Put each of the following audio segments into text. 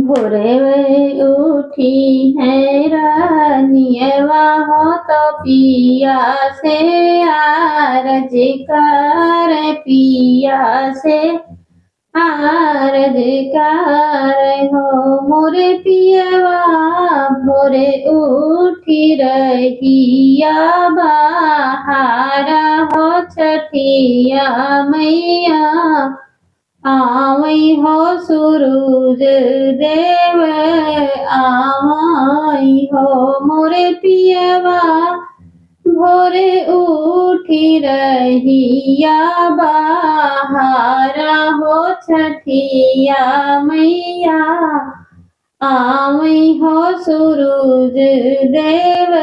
भोरे में उठी है रानियवा हो तो पिया से आरज कर पिया से आरज कर हो मोरे पियवा भोरे उठी रहिया बहारा हो छठिया मैया आवई हो सूरज देव आवई हो मोरे पियवा भोरे उठी रहिया बहारा हो छठिया मैया आवई हो सूरज देव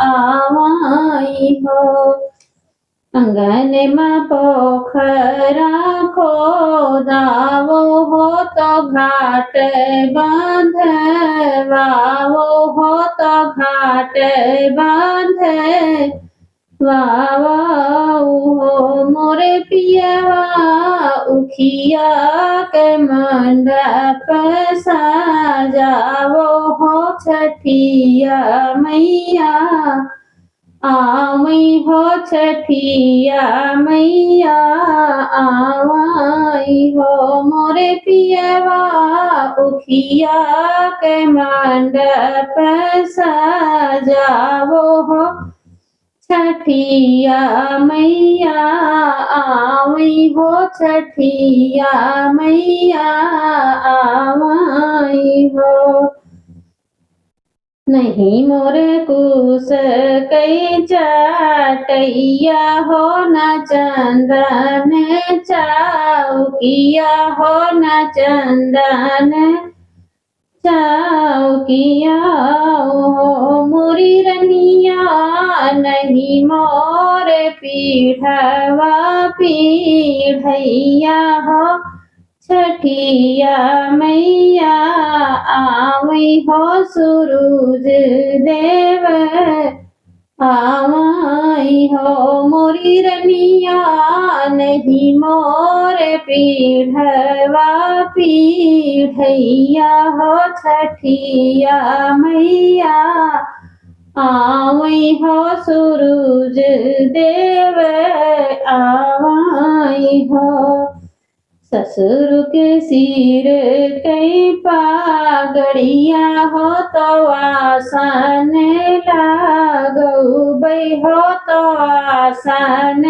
आवई हो अंगन में पोखरा खोदावो हो तो घाट बांधवावो हो तो घाट बांधवावो हो मोरे पियवा उखिया के मंडप सजावो हो छठिया मैया आवई हो छठिया मैया आवई हो मोरे पियवा उखिया के मंडप सजावो हो छठिया मैया आवई हो छठिया मैया आवई हो नहीं मोरे कुस कई चाटैया हो न चंदन चौकिया हो न चंदन चौकिया हो मुरी रनिया नहीं मोरे पीढ़वा पीढ़ैया हो छठिया मैया आवई हो सूरज देव आवई हो मोरी रनिया नहीं मोरे पीढ़वा पीढ़ैया हो छठिया मैया आवई हो सूरज देव आवई हो ससुर के सिर कई पागड़िया हो तो आसन लागऊ बई हो तो आसन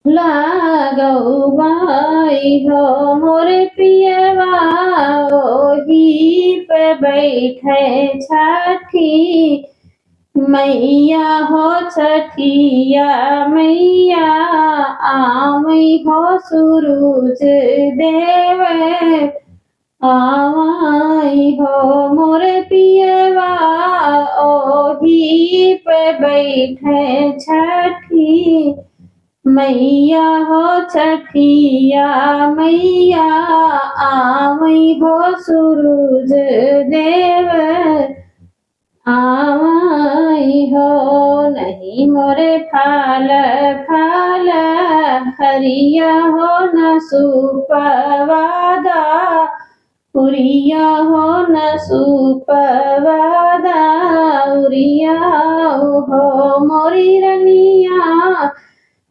लागऊ बाई हो मोरे पियवा ओही पे बैठे छठी मैया हो छठिया मैया आवई हो सूरज देव आवई हो मोरे पियवा ओही पे बैठे छठी मैया हो छठिया मैया आवई हो सूरज देव आवई हो नहीं मोरे फाल फाल हरिया हो न सुपवादा उरिया हो न सुपवादा उरिया हो मोरी रनिया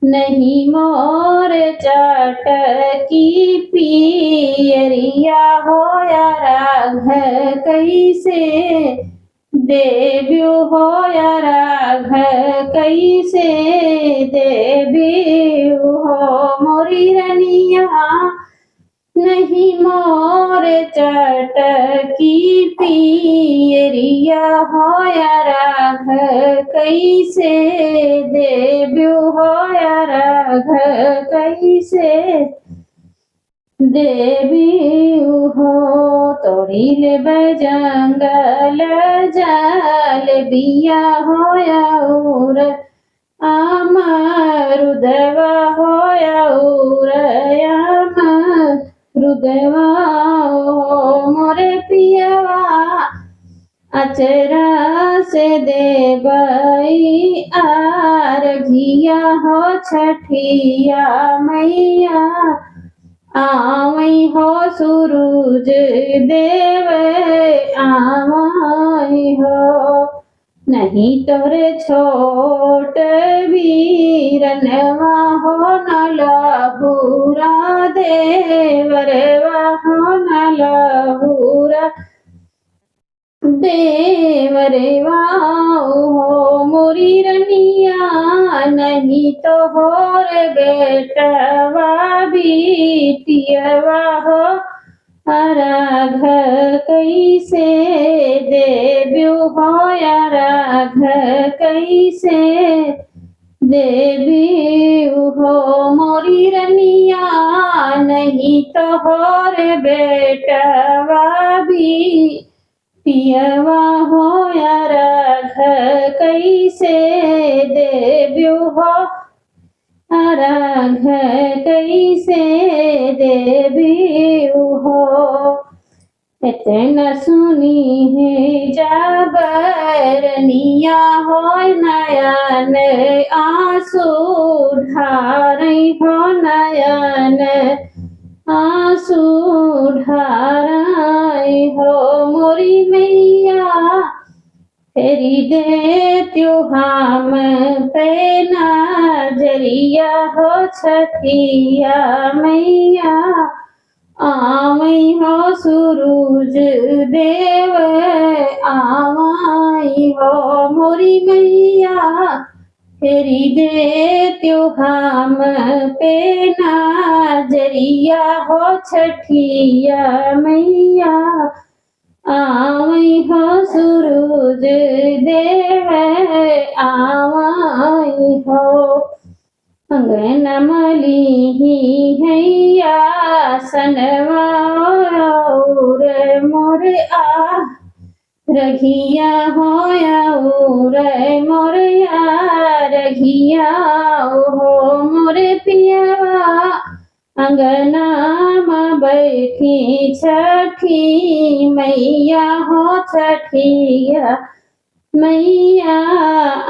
नहीं मोर चाट की पियरिया हो या राघ कैसे देव्यो हो या राघ कैसे देव्यो हो मोरी रनिया नहीं मोर चट की पियरिया हो या राघ कैसे देव्यो हो या राघ कैसे देवी हो तोड़िल बजंगल जाल बिया हो और अमरुदवा हो और अमरुदवा हो मोरे पियवा अचरा से देवई आरघिया हो छठिया मैया आवई हो सूरज देव आवई हो, नहीं तोरे छोट वीरनवा हो न लहुरा देवरवा हो न लहुरा देवरवा हो मोरी रनिया, नहीं तो हो रे बेटवा बिटियवा हो, राघ कैसे देव्यु हो राघ कैसे देवी हो मोरी रनिया, नहीं तो हो रे बेटवा भी पियवा हो राघ कैसे देव्यु हो, राघ कैसे देवी हो। इतना सुनी है जाबरनिया हो, नयन आंसू ढारई हो, नयन आंसू ढारई हो मोरी मैया, फेरी दे त्योहाम पे नजरिया हो, छठिया मैया आवई हो सूरज देव आवई हो मोरी मैया, फेरी दे त्योहाम पे नजरिया हो, छठिया मैया आवई हो सूरज देव आवई हो। अंगना मलिही हैया सनवा और मोर आ रघिया होया और मोर आ रघिया हो मोरे पियवा, अंगना में बैठी छठी मैया हो, छठिया मैया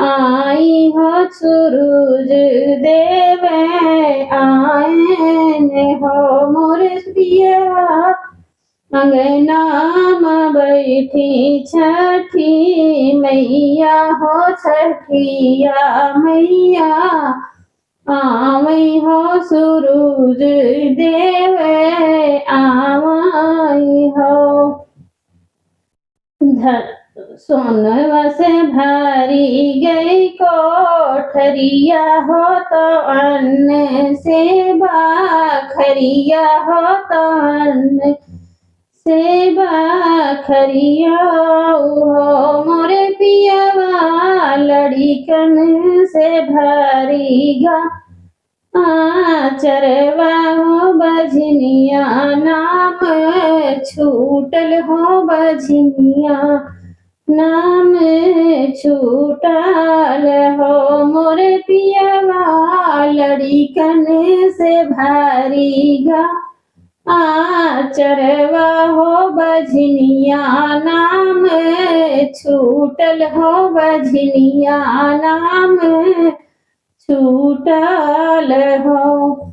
आई हो सूरज देव आयन हो मोर पिया, अंगना में बैठी छठी मैया हो, छठिया मैया आवई हो सूरज देव आवई हो। सोनवा से भारी गई कोठरिया हो, तो अन्न से बाखरिया हो, तो अन्न से बाखरिया हो मोरे पियवा, लड़िकन से भारी गा चरवा हो बजनिया, नाम छूटल हो बजनिया, नाम छूटल हो मोरे पियवा, लड़िकन से भारी गा चरवा हो बजनिया, नाम छूटल हो बजनिया, नाम छूटल हो।